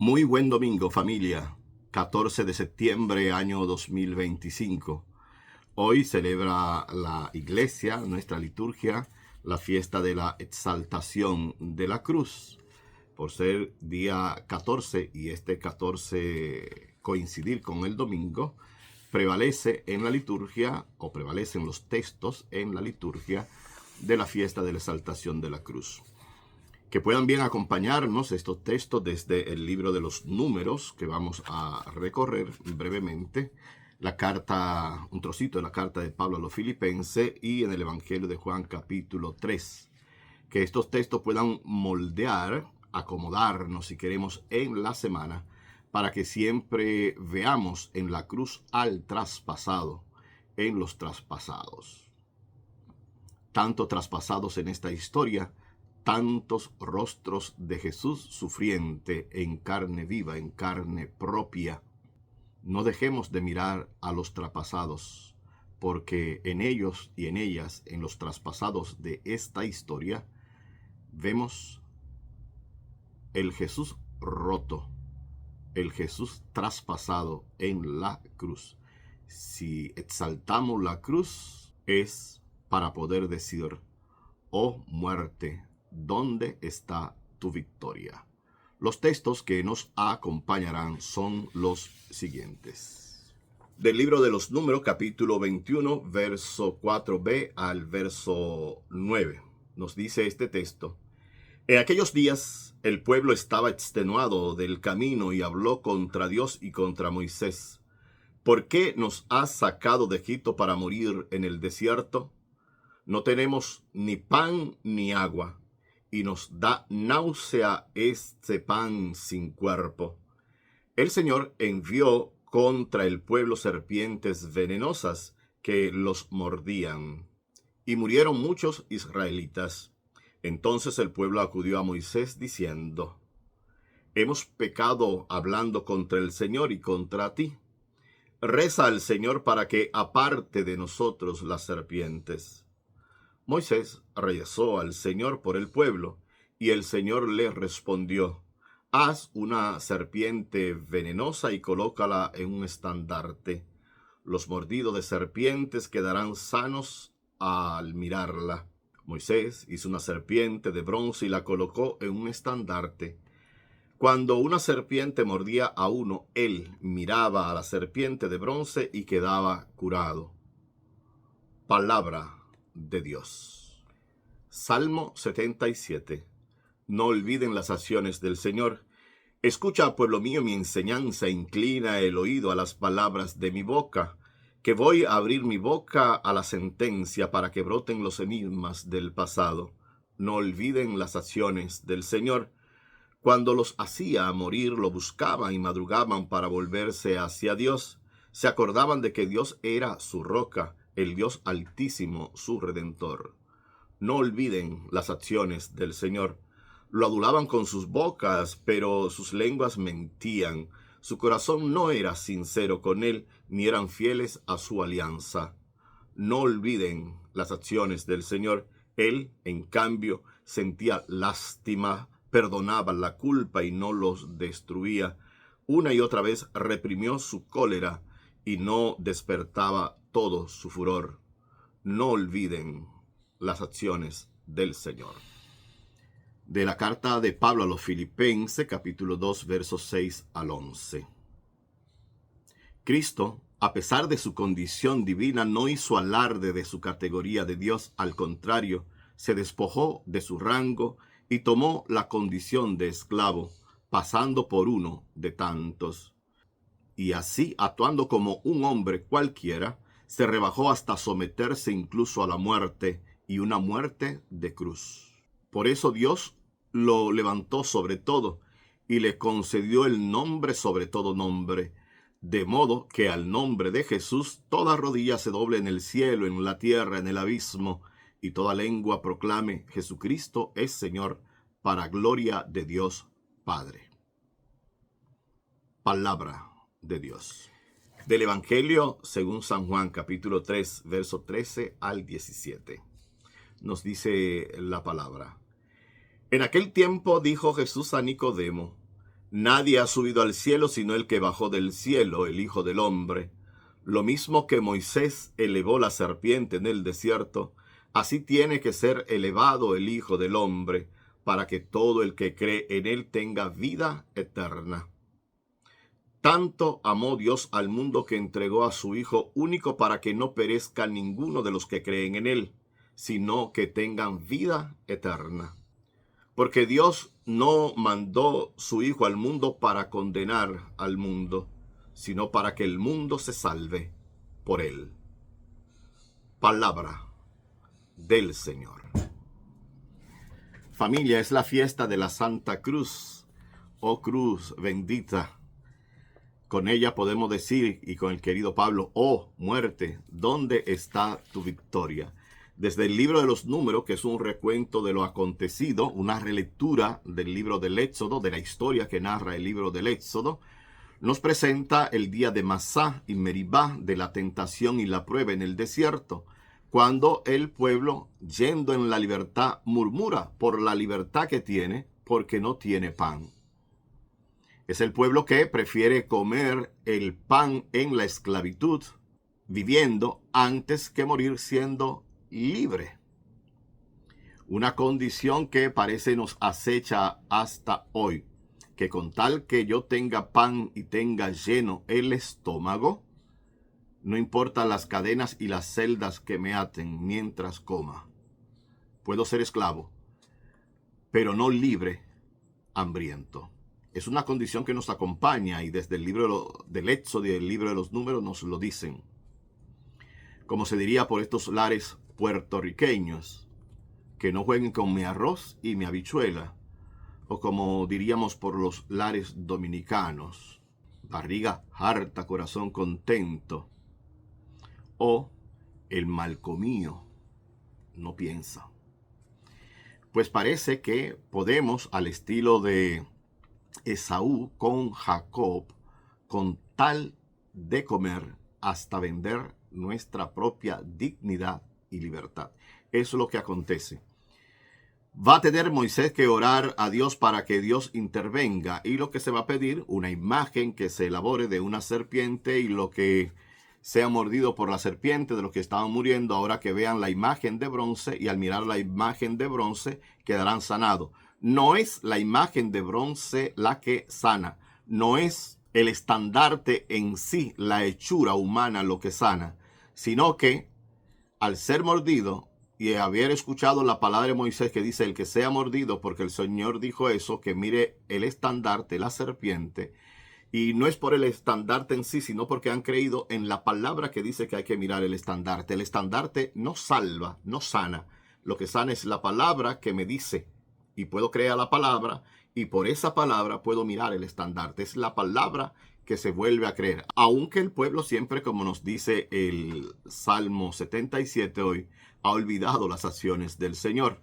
Muy buen domingo, familia. 14 de septiembre, año 2025. Hoy celebra la iglesia, nuestra liturgia, la fiesta de la exaltación de la cruz. Por ser día 14 y este 14 coincidir con el domingo, prevalece en la liturgia, o prevalecen los textos en la liturgia de la fiesta de la exaltación de la cruz. Que puedan bien acompañarnos estos textos desde el libro de los Números, que vamos a recorrer brevemente, la carta, un trocito de la carta de Pablo a los Filipenses y en el Evangelio de Juan capítulo 3. Que estos textos puedan moldear, acomodarnos, si queremos, en la semana, para que siempre veamos en la cruz al traspasado, en los traspasados. Tanto traspasados en esta historia, tantos rostros de Jesús sufriente en carne viva, en carne propia. No dejemos de mirar a los traspasados, porque en ellos y en ellas, en los traspasados de esta historia, vemos el Jesús roto, el Jesús traspasado en la cruz. Si exaltamos la cruz, es para poder decir: oh muerte, ¿dónde está tu victoria? Los textos que nos acompañarán son los siguientes. Del libro de los Números, capítulo 21, verso 4b al verso 9. Nos dice este texto: en aquellos días el pueblo estaba extenuado del camino y habló contra Dios y contra Moisés. ¿Por qué nos has sacado de Egipto para morir en el desierto? No tenemos ni pan ni agua, y nos da náusea este pan sin cuerpo. El Señor envió contra el pueblo serpientes venenosas que los mordían, y murieron muchos israelitas. Entonces el pueblo acudió a Moisés diciendo: hemos pecado hablando contra el Señor y contra ti. Reza al Señor para que aparte de nosotros las serpientes. Moisés rezó al Señor por el pueblo, y el Señor le respondió: haz una serpiente venenosa y colócala en un estandarte. Los mordidos de serpientes quedarán sanos al mirarla. Moisés hizo una serpiente de bronce y la colocó en un estandarte. Cuando una serpiente mordía a uno, él miraba a la serpiente de bronce y quedaba curado. Palabra de Dios. Salmo 77. No olviden las acciones del Señor. Escucha, pueblo mío, mi enseñanza, inclina el oído a las palabras de mi boca, que voy a abrir mi boca a la sentencia para que broten los enigmas del pasado. No olviden las acciones del Señor. Cuando los hacía morir, lo buscaban y madrugaban para volverse hacia Dios. Se acordaban de que Dios era su roca, el Dios altísimo, su redentor. No olviden las acciones del Señor. Lo adulaban con sus bocas, pero sus lenguas mentían. Su corazón no era sincero con él, ni eran fieles a su alianza. No olviden las acciones del Señor. Él, en cambio, sentía lástima, perdonaba la culpa y no los destruía. Una y otra vez reprimió su cólera y no despertaba todo su furor. No olviden las acciones del Señor. De la carta de Pablo a los Filipenses, capítulo 2, versos 6 al 11. Cristo, a pesar de su condición divina, no hizo alarde de su categoría de Dios. Al contrario, se despojó de su rango y tomó la condición de esclavo, pasando por uno de tantos. Y así, actuando como un hombre cualquiera, se rebajó hasta someterse incluso a la muerte, y una muerte de cruz. Por eso Dios lo levantó sobre todo, y le concedió el nombre sobre todo nombre, de modo que al nombre de Jesús toda rodilla se doble en el cielo, en la tierra, en el abismo, y toda lengua proclame: Jesucristo es Señor, para gloria de Dios Padre. Palabra de Dios. Del Evangelio según San Juan, capítulo 3, verso 13 al 17. Nos dice la palabra: en aquel tiempo dijo Jesús a Nicodemo: Nadie ha subido al cielo sino el que bajó del cielo, el Hijo del Hombre. Lo mismo que Moisés elevó la serpiente en el desierto, así tiene que ser elevado el Hijo del Hombre, para que todo el que cree en él tenga vida eterna. Tanto amó Dios al mundo que entregó a su Hijo único para que no perezca ninguno de los que creen en él, sino que tengan vida eterna. Porque Dios no mandó su Hijo al mundo para condenar al mundo, sino para que el mundo se salve por él. Palabra del Señor. Familia, es la fiesta de la Santa Cruz, oh cruz bendita. Con ella podemos decir, y con el querido Pablo, oh muerte, ¿dónde está tu victoria? Desde el libro de los Números, que es un recuento de lo acontecido, una relectura del libro del Éxodo, de la historia que narra el libro del Éxodo, nos presenta el día de Masá y Meribá, de la tentación y la prueba en el desierto, cuando el pueblo, yendo en la libertad, murmura por la libertad que tiene, porque no tiene pan. Es el pueblo que prefiere comer el pan en la esclavitud, viviendo antes que morir siendo libre. Una condición que parece nos acecha hasta hoy, que con tal que yo tenga pan y tenga lleno el estómago, no importa las cadenas y las celdas que me aten mientras coma. Puedo ser esclavo, pero no libre, hambriento. Es una condición que nos acompaña y desde el libro del Éxodo y el libro de los Números nos lo dicen. Como se diría por estos lares puertorriqueños, que no jueguen con mi arroz y mi habichuela, o como diríamos por los lares dominicanos, barriga harta, corazón contento, o el malcomido no piensa. Pues parece que podemos, al estilo de Esaú con Jacob, con tal de comer hasta vender nuestra propia dignidad y libertad. Eso es lo que acontece. Va a tener Moisés que orar a Dios para que Dios intervenga, y lo que se va a pedir, una imagen que se elabore de una serpiente, y lo que sea mordido por la serpiente de los que estaban muriendo, ahora que vean la imagen de bronce, y al mirar la imagen de bronce quedarán sanados. No es la imagen de bronce la que sana, no es el estandarte en sí, la hechura humana lo que sana, sino que al ser mordido y haber escuchado la palabra de Moisés que dice el que sea mordido, porque el Señor dijo eso, que mire el estandarte, la serpiente, y no es por el estandarte en sí, sino porque han creído en la palabra que dice que hay que mirar el estandarte. El estandarte no salva, no sana. Lo que sana es la palabra que me dice, y puedo creer la palabra, y por esa palabra puedo mirar el estandarte. Es la palabra que se vuelve a creer. Aunque el pueblo siempre, como nos dice el Salmo 77 hoy, ha olvidado las acciones del Señor.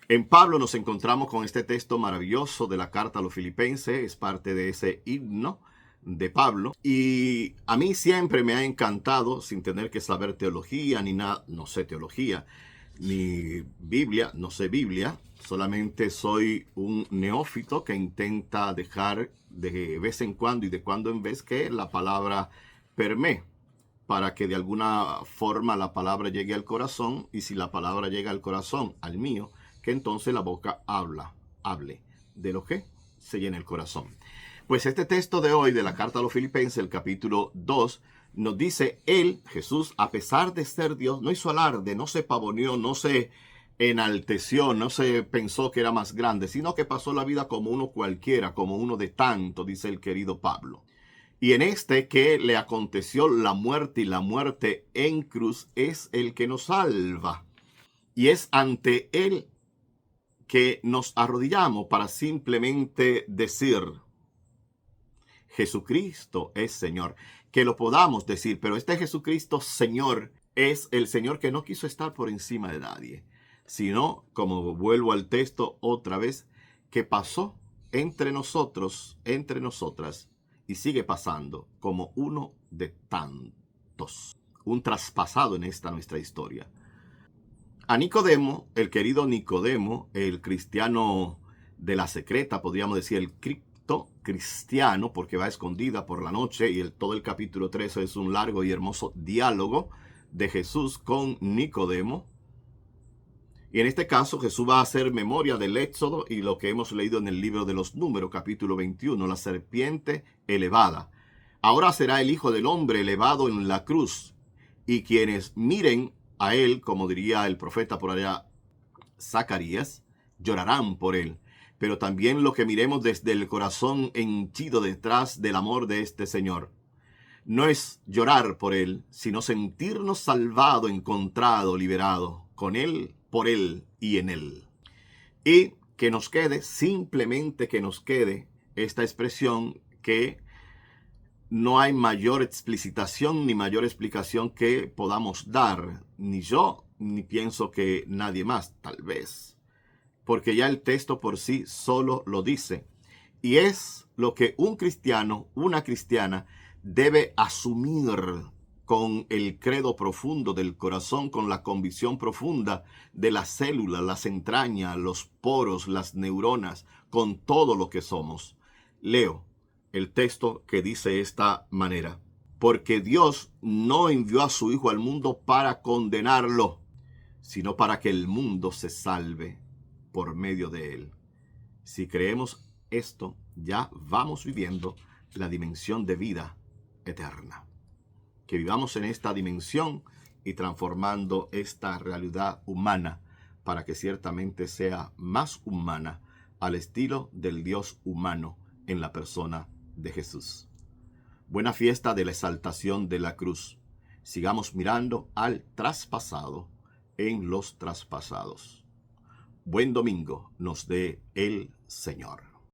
En Pablo nos encontramos con este texto maravilloso de la carta a los Filipenses, es parte de ese himno de Pablo, y a mí siempre me ha encantado, sin tener que saber teología ni nada, no sé teología, ni Biblia, no sé Biblia, solamente soy un neófito que intenta dejar de vez en cuando y de cuando en vez que la palabra permee, para que de alguna forma la palabra llegue al corazón, y si la palabra llega al corazón, al mío, que entonces la boca hable de lo que se llena el corazón. Pues este texto de hoy de la carta a los Filipenses, el capítulo 2, nos dice, él, Jesús, a pesar de ser Dios, no hizo alarde, no se pavoneó, no se enalteció, no se pensó que era más grande, sino que pasó la vida como uno cualquiera, como uno de tanto, dice el querido Pablo. Y en este que le aconteció la muerte, y la muerte en cruz es el que nos salva. Y es ante él que nos arrodillamos para simplemente decir, Jesucristo es Señor. Que lo podamos decir, pero este Jesucristo Señor es el Señor que no quiso estar por encima de nadie, sino, como vuelvo al texto otra vez, que pasó entre nosotros, entre nosotras, y sigue pasando como uno de tantos. Un traspasado en esta nuestra historia. A Nicodemo, el querido Nicodemo, el cristiano de la secreta, podríamos decir el cripto, cristiano, porque va escondida por la noche, y todo el capítulo 13 es un largo y hermoso diálogo de Jesús con Nicodemo. Y en este caso Jesús va a hacer memoria del Éxodo y lo que hemos leído en el libro de los Números, capítulo 21, la serpiente elevada. Ahora será el Hijo del Hombre elevado en la cruz, y quienes miren a él, como diría el profeta por allá, Zacarías, llorarán por él. Pero también lo que miremos desde el corazón henchido detrás del amor de este Señor. No es llorar por él, sino sentirnos salvado, encontrado, liberado, con él, por él y en él. Y que nos quede, simplemente que nos quede esta expresión que no hay mayor explicitación ni mayor explicación que podamos dar, ni yo, ni pienso que nadie más, tal vez. Porque ya el texto por sí solo lo dice. Y es lo que un cristiano, una cristiana, debe asumir con el credo profundo del corazón, con la convicción profunda de las células, las entrañas, los poros, las neuronas, con todo lo que somos. Leo el texto que dice esta manera: porque Dios no envió a su Hijo al mundo para condenarlo, sino para que el mundo se salve por medio de él. Si creemos esto, ya vamos viviendo la dimensión de vida eterna. Que vivamos en esta dimensión y transformando esta realidad humana para que ciertamente sea más humana al estilo del Dios humano en la persona de Jesús. Buena fiesta de la exaltación de la cruz. Sigamos mirando al traspasado en los traspasados. Buen domingo nos dé el Señor.